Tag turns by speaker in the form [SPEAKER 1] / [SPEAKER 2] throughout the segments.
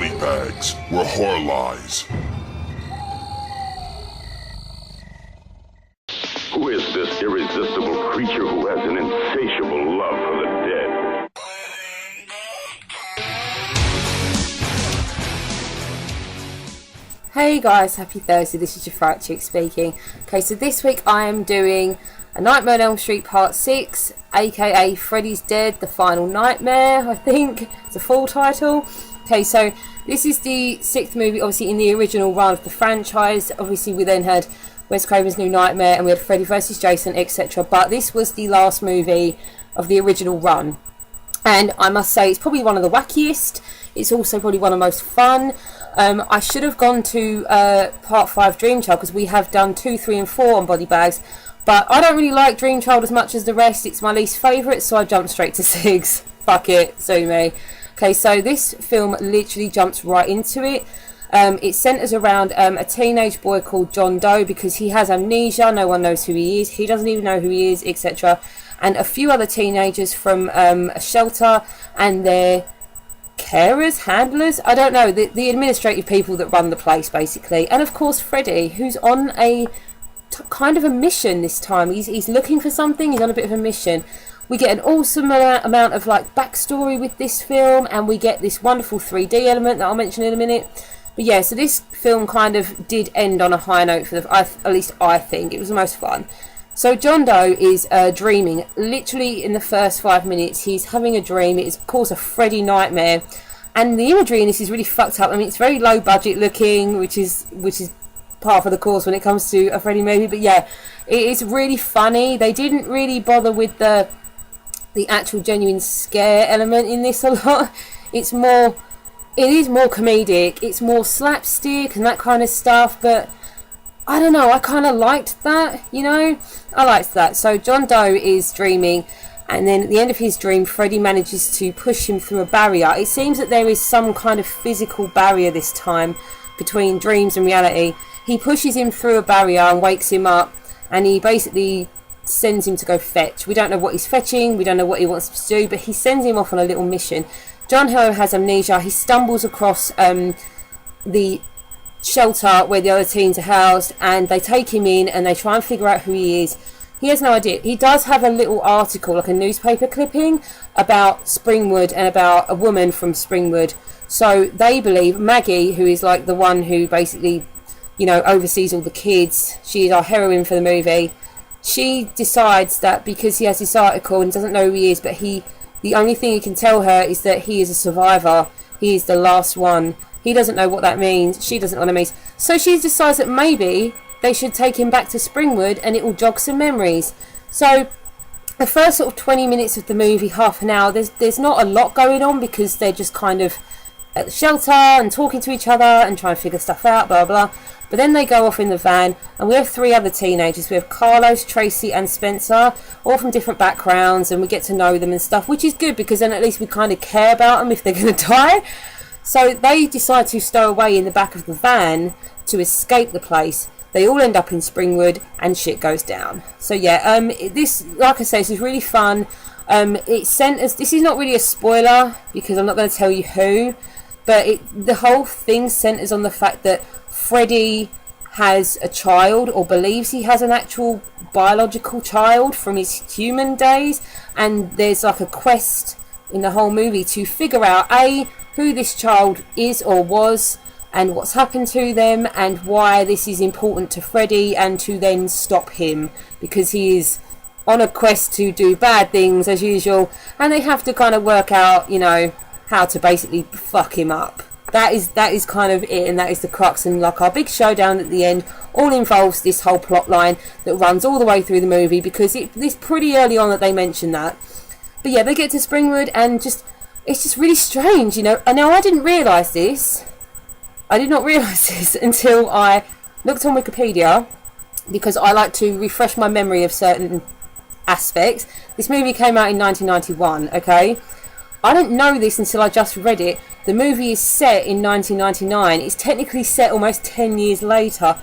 [SPEAKER 1] body bags were horror lies.
[SPEAKER 2] Who is this irresistible creature who has an insatiable love for the dead?
[SPEAKER 3] Hey guys, happy Thursday, this is your Fright chick speaking. Okay, so this week I am doing A Nightmare on Elm Street Part 6, aka Freddy's Dead, The Final Nightmare, I think. It's a full title. Okay, so this is the 6th movie, obviously in the original run of the franchise. Obviously we then had Wes Craven's New Nightmare and we had Freddy vs Jason, etc. But this was the last movie of the original run. And I must say, it's probably one of the wackiest. It's also probably one of the most fun. I should have gone to Part 5 Dream Child, because we have done 2, 3 and 4 on body bags. But I don't really like Dream Child as much as the rest. It's my least favourite, so I jumped straight to 6. Fuck it, sue me. Okay, so this film literally jumps right into it. It centres around a teenage boy called John Doe, because he has amnesia, no one knows who he is, he doesn't even know who he is, etc. And a few other teenagers from a shelter and their carers, handlers, I don't know, the administrative people that run the place basically. And of course Freddy, who's on a kind of a mission this time. He's looking for something, he's on a bit of a mission. We get an awesome amount of like backstory with this film, and we get this wonderful 3D element that I'll mention in a minute. But yeah, so this film kind of did end on a high note for at least I think. It was the most fun. So John Doe is dreaming. Literally in the first 5 minutes, he's having a dream. It is, of course, a Freddy nightmare. And the imagery in this is really fucked up. I mean, it's very low budget looking, which is par for the course when it comes to a Freddy movie. But yeah, it is really funny. They didn't really bother with the actual genuine scare element in this a lot. It is more comedic. It's more slapstick and that kind of stuff. But I don't know, I kind of liked that, you know? I liked that. So John Doe is dreaming, and then at the end of his dream, Freddy manages to push him through a barrier. It seems that there is some kind of physical barrier this time between dreams and reality. He pushes him through a barrier and wakes him up, and he basically sends him to go fetch. We don't know what he's fetching, we don't know what he wants to do, but he sends him off on a little mission. John Doe has amnesia. He stumbles across the shelter where the other teens are housed, and they take him in and they try and figure out who he is. He has no idea. He does have a little article, like a newspaper clipping, about Springwood and about a woman from Springwood. So they believe Maggie, who is like the one who basically, you know, oversees all the kids, she is our heroine for the movie. She decides that because he has this article and doesn't know who he is, but the only thing he can tell her is that he is a survivor. He is the last one. He doesn't know what that means. She doesn't know what it means. So she decides that maybe they should take him back to Springwood and it will jog some memories. So the first sort of 20 minutes of the movie, half an hour, there's not a lot going on, because they're just kind of at the shelter and talking to each other and trying to figure stuff out, blah, blah. But then they go off in the van, and we have 3 other teenagers. We have Carlos, Tracy and Spencer, all from different backgrounds, and we get to know them and stuff, which is good, because then at least we kind of care about them if they're going to die. So they decide to stow away in the back of the van to escape the place. They all end up in Springwood and shit goes down. So yeah, this, like I say, this is really fun. This is not really a spoiler, because I'm not going to tell you who, but the whole thing centres on the fact that Freddy has a child, or believes he has an actual biological child from his human days, and there's like a quest in the whole movie to figure out who this child is or was, and what's happened to them, and why this is important to Freddy, and to then stop him, because he is on a quest to do bad things as usual, and they have to kind of work out, you know, how to basically fuck him up. That is kind of it, and that is the crux, and like our big showdown at the end all involves this whole plot line that runs all the way through the movie, because it's pretty early on that they mention that. But yeah, they get to Springwood, and it's just really strange, you know. And now I didn't realise this. I did not realise this until I looked on Wikipedia, because I like to refresh my memory of certain aspects. This movie came out in 1991, okay? I didn't know this until I just read it. The movie is set in 1999. It's technically set almost 10 years later.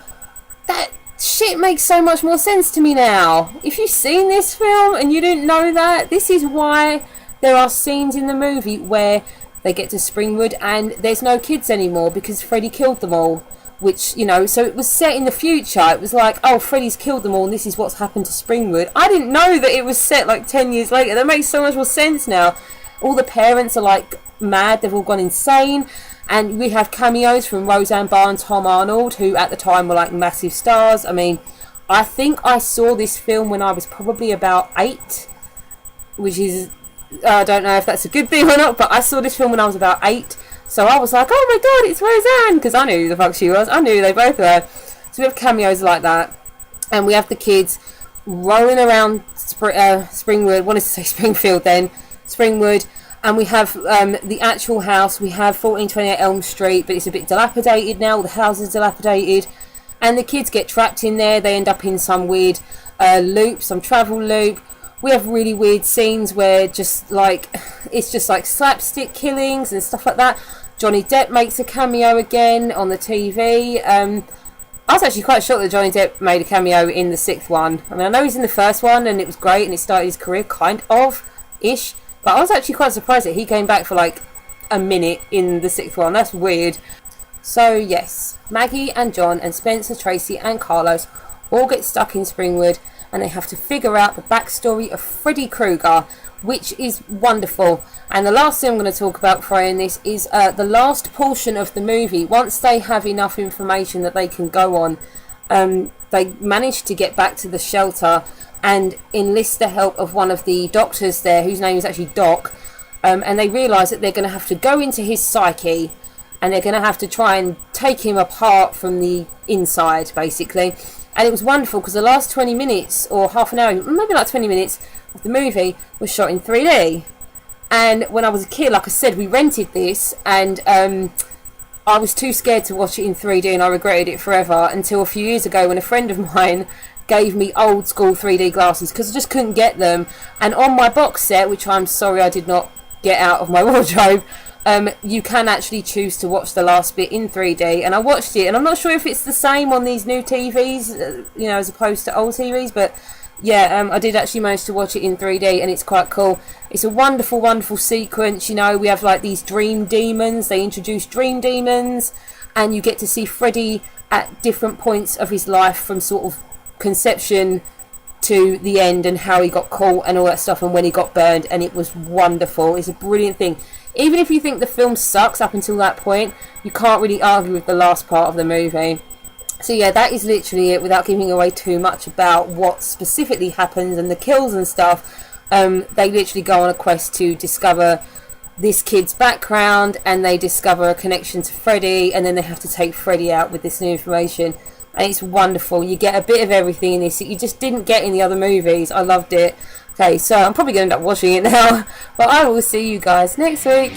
[SPEAKER 3] That shit makes so much more sense to me now. If you've seen this film and you didn't know that, this is why there are scenes in the movie where they get to Springwood and there's no kids anymore because Freddy killed them all. Which, you know, so it was set in the future. It was like, oh, Freddy's killed them all and this is what's happened to Springwood. I didn't know that it was set like 10 years later. That makes so much more sense now. All the parents are like mad, they've all gone insane. And we have cameos from Roseanne Barr and Tom Arnold, who at the time were like massive stars. I mean, I think I saw this film when I was probably about 8, which is, I don't know if that's a good thing or not, but I saw this film when I was about 8. So I was like, oh my god, it's Roseanne, because I knew who the fuck she was. I knew they both were. So we have cameos like that. And we have the kids rolling around Springwood. Wanted to say Springfield then. Springwood. And we have the actual house. We have 1428 Elm Street, but it's a bit dilapidated now. All the houses are dilapidated. And the kids get trapped in there. They end up in some weird loop, some travel loop. We have really weird scenes where just like, it's just like slapstick killings and stuff like that. Johnny Depp makes a cameo again on the TV. I was actually quite shocked that Johnny Depp made a cameo in the 6th one. I mean, I know he's in the first one and it was great and it started his career kind of-ish. But I was actually quite surprised that he came back for like a minute in the 6th one. That's weird. So yes, Maggie and John and Spencer, Tracy and Carlos all get stuck in Springwood and they have to figure out the backstory of Freddy Krueger, which is wonderful. And the last thing I'm going to talk about before I end this is the last portion of the movie. Once they have enough information that they can go on, they manage to get back to the shelter and enlist the help of one of the doctors there, whose name is actually Doc, and they realise that they're going to have to go into his psyche and they're going to have to try and take him apart from the inside, basically. And it was wonderful because the last 20 minutes or half an hour, maybe like 20 minutes of the movie was shot in 3D. And when I was a kid, like I said, we rented this and I was too scared to watch it in 3D and I regretted it forever until a few years ago when a friend of mine gave me old school 3D glasses because I just couldn't get them. And on my box set, which I'm sorry I did not get out of my wardrobe, you can actually choose to watch the last bit in 3D, and I watched it and I'm not sure if it's the same on these new TVs, you know, as opposed to old TVs, but yeah, I did actually manage to watch it in 3D and it's quite cool. It's a wonderful, wonderful sequence. You know, we have like these dream demons. They introduce dream demons and you get to see Freddy at different points of his life from sort of conception to the end and how he got caught and all that stuff and when he got burned, and it was wonderful. It's a brilliant thing. Even if you think the film sucks up until that point, you can't really argue with the last part of the movie. So yeah, that is literally it, without giving away too much about what specifically happens and the kills and stuff. They literally go on a quest to discover this kid's background and they discover a connection to Freddy, and then they have to take Freddy out with this new information. And it's wonderful. You get a bit of everything in this that you just didn't get in the other movies. I loved it. Okay, so I'm probably going to end up watching it now. But I will see you guys next week.